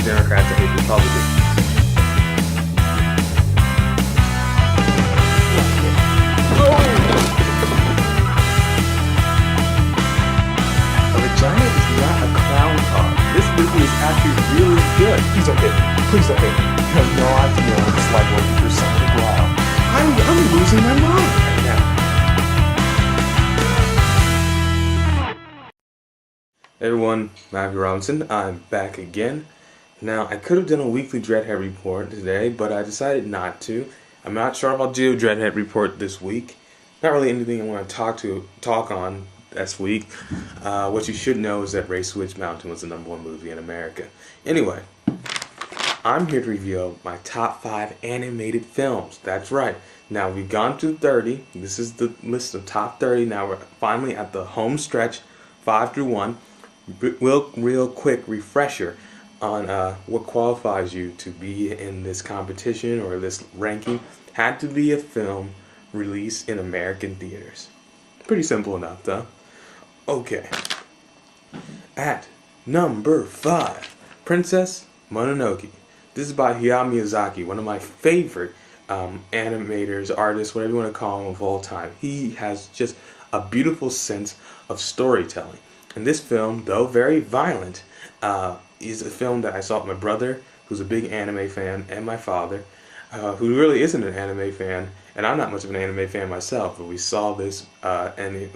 Democrats that hate Republicans. A vagina is not a clown car. This movie is actually really good. Please don't hit me. Please don't hit me. You have no idea what it's like working through something wild. I'm losing my mind right now. Hey everyone, Matthew Robinson. I'm back again. Now, I could have done a weekly Dreadhead report today, but I decided not to. I'm not sure if I'll do a Dreadhead report this week. Not really anything I want to talk on this week. What you should know is that Race Witch Mountain was the #1 movie in America. Anyway, I'm here to reveal my top 5 animated films. That's right. Now, we've gone through 30. This is the list of top 30. Now, we're finally at the home stretch, 5 through 1. Real quick refresher on what qualifies you to be in this competition or this ranking. Had to be a film released in American theaters. Pretty simple enough, though. Okay. At number 5, Princess Mononoke. This is by Hayao Miyazaki, one of my favorite animators, artists, whatever you want to call him, of all time. He has just a beautiful sense of storytelling. And this film, though very violent, is a film that I saw with my brother, who's a big anime fan, and my father, who really isn't an anime fan, and I'm not much of an anime fan myself, but we saw this, and it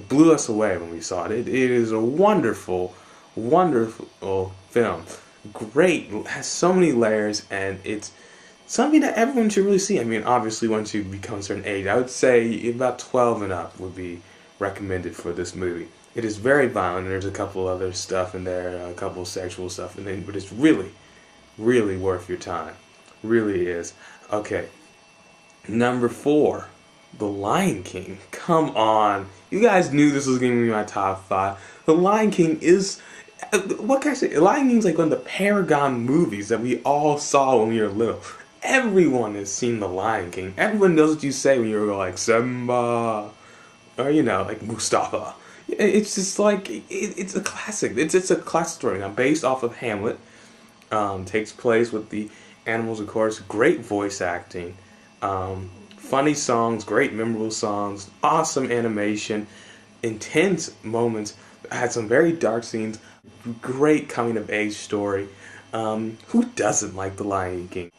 blew us away when we saw it. It is a wonderful, wonderful film. Great, has so many layers, and it's something that everyone should really see. I mean, obviously, once you become a certain age, I would say about 12 and up would be recommended for this movie. It is very violent, and there's a couple other stuff in there, a couple sexual stuff in there, but it's really, really worth your time. Really is. Okay. Number 4, The Lion King. Come on. You guys knew this was going to be my top 5. The Lion King is, what can I say? The Lion King is like one of the paragon movies that we all saw when we were little. Everyone has seen The Lion King. Everyone knows what you say when you're like, Simba, or like Mustafa. It's just like, it's a classic. It's a classic story. Now, based off of Hamlet, takes place with the animals, of course. Great voice acting, funny songs, great memorable songs, awesome animation, intense moments. Had some very dark scenes. Great coming of age story. Who doesn't like The Lion King?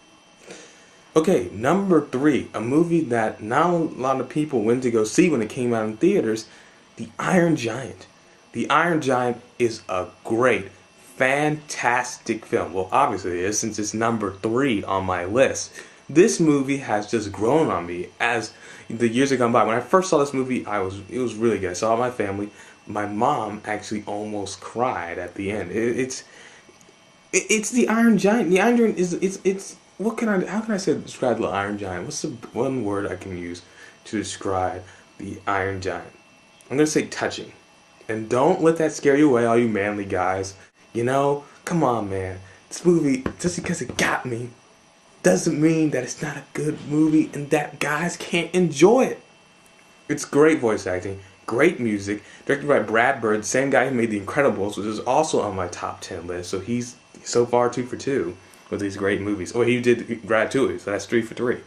Okay, number 3, a movie that not a lot of people went to go see when it came out in theaters. The Iron Giant. The Iron Giant is a great, fantastic film. Well, obviously it is, since it's number 3 on my list. This movie has just grown on me as the years have gone by. When I first saw this movie, it was really good. I saw it with my family. My mom actually almost cried at the end. It's the Iron Giant. The Iron Giant is how can I describe the Iron Giant? What's the one word I can use to describe the Iron Giant? I'm going to say touching. And don't let that scare you away, all you manly guys. Come on, man. This movie, just because it got me, doesn't mean that it's not a good movie and that guys can't enjoy it. It's great voice acting, great music, directed by Brad Bird, same guy who made The Incredibles, which is also on my top 10 list. So he's so far 2 for 2 with these great movies. Oh, he did Ratatouille, so that's 3 for 3.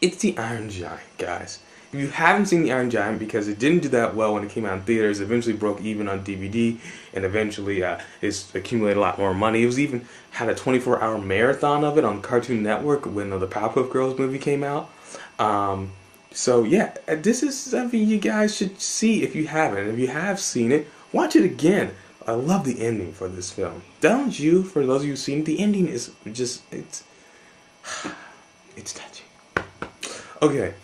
It's the Iron Giant, guys. If you haven't seen The Iron Giant, because it didn't do that well when it came out in theaters, eventually broke even on DVD, and eventually it's accumulated a lot more money. It was even had a 24-hour marathon of it on Cartoon Network when the Powerpuff Girls movie came out. So yeah, this is something you guys should see if you haven't. If you have seen it, watch it again. I love the ending for this film. Don't you? For those of you who've seen it, the ending is just, it's touching. Okay.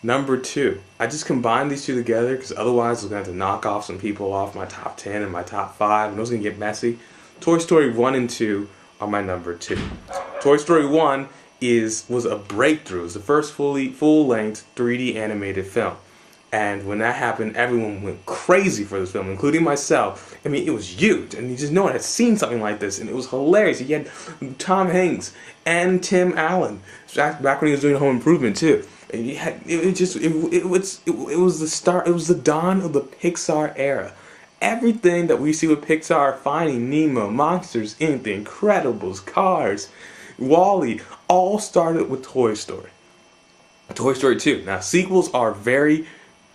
Number 2. I just combined these two together because otherwise I was going to have to knock off some people off my top 10 and my top 5, and it was going to get messy. Toy Story 1 and 2 are my number 2. Toy Story 1 was a breakthrough. It was the first full-length 3D animated film. And when that happened, everyone went crazy for this film, including myself. I mean, it was huge, and no one had seen something like this, and it was hilarious. You had Tom Hanks and Tim Allen, back when he was doing Home Improvement too. And it was the start. It was the dawn of the Pixar era, Everything that we see with Pixar, Finding Nemo, Monsters, Inc., The Incredibles, Cars, Wall-E, all started with Toy Story. Toy Story 2. Now, sequels are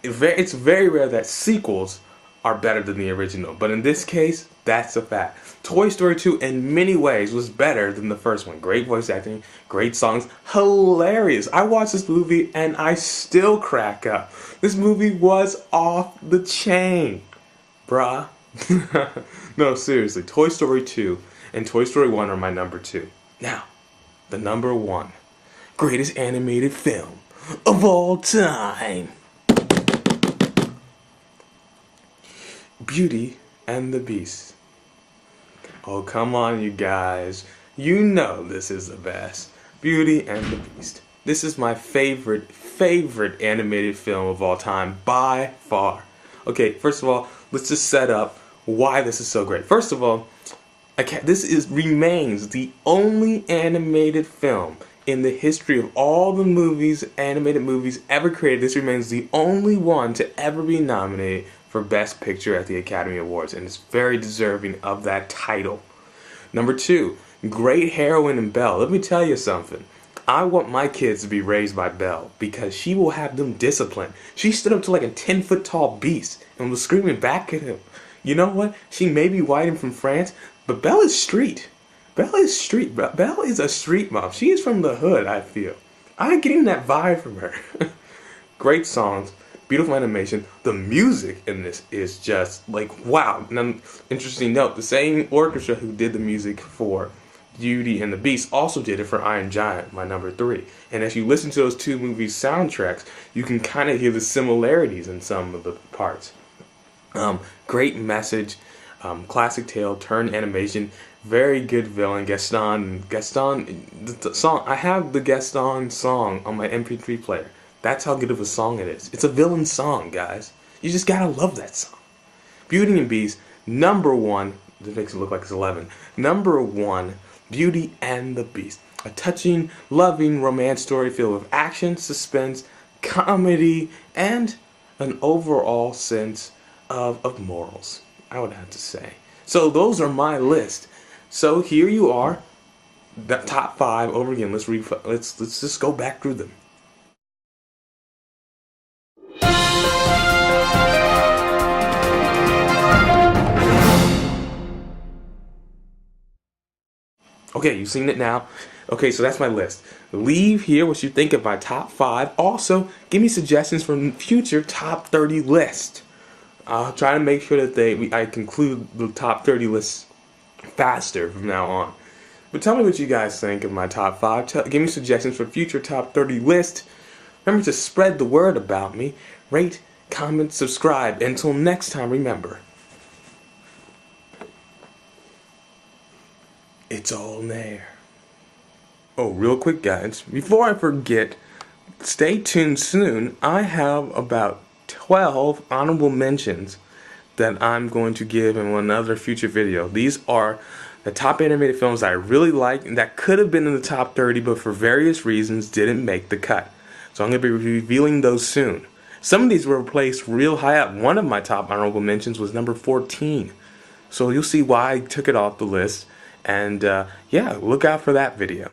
it's very rare that sequels are better than the original, but in this case, that's a fact. Toy Story 2 in many ways was better than the first one. Great voice acting, great songs, hilarious. I watched this movie and I still crack up. This movie was off the chain, bruh. No, seriously, Toy Story 2 and Toy Story 1 are my number 2. Now, the number 1 greatest animated film of all time. Beauty and the Beast. Oh, come on, you guys. You know this is the best. Beauty and the Beast. This is my favorite animated film of all time by far. Okay, first of all, let's just set up why this is so great. First of all, remains the only animated film in the history of all the animated movies ever created. This remains the only one to ever be nominated for Best Picture at the Academy Awards, and it's very deserving of that title. Number 2, great heroine in Belle. Let me tell you something. I want my kids to be raised by Belle because she will have them disciplined. She stood up to like a 10-foot tall beast and was screaming back at him. You know what? She may be white and from France, but Belle is street. Belle is street. Belle is a street mom. She is from the hood, I feel. I'm getting that vibe from her. Great songs, beautiful animation. The music in this is just like, wow. And interesting note, the same orchestra who did the music for Beauty and the Beast also did it for Iron Giant, my number 3. And as you listen to those two movies' soundtracks, you can kind of hear the similarities in some of the parts. Great message, classic tale, turn animation, very good villain, Gaston, the song, I have the Gaston song on my MP3 player. That's how good of a song it is. It's a villain song, guys. You just gotta love that song. Beauty and Beast, number 1, this makes it look like it's 11. Number 1, Beauty and the Beast. A touching, loving romance story filled with action, suspense, comedy, and an overall sense of morals, I would have to say. So those are my list. So here you are, the top 5 over again. Let's just go back through them. Okay, you've seen it now. Okay, so that's my list. Leave here what you think of my top 5. Also, give me suggestions for future top 30 lists. I'll try to make sure that I conclude the top 30 lists faster from now on. But tell me what you guys think of my top 5. Give me suggestions for future top 30 lists. Remember to spread the word about me. Rate, comment, subscribe. Until next time, remember, it's all there. Oh, real quick, guys, before I forget, stay tuned soon. I have about 12 honorable mentions that I'm going to give in another future video. These are the top animated films that I really like and that could have been in the top 30 but for various reasons didn't make the cut. So I'm going to be revealing those soon. Some of these were placed real high up. One of my top honorable mentions was number 14. So you'll see why I took it off the list. And yeah, look out for that video.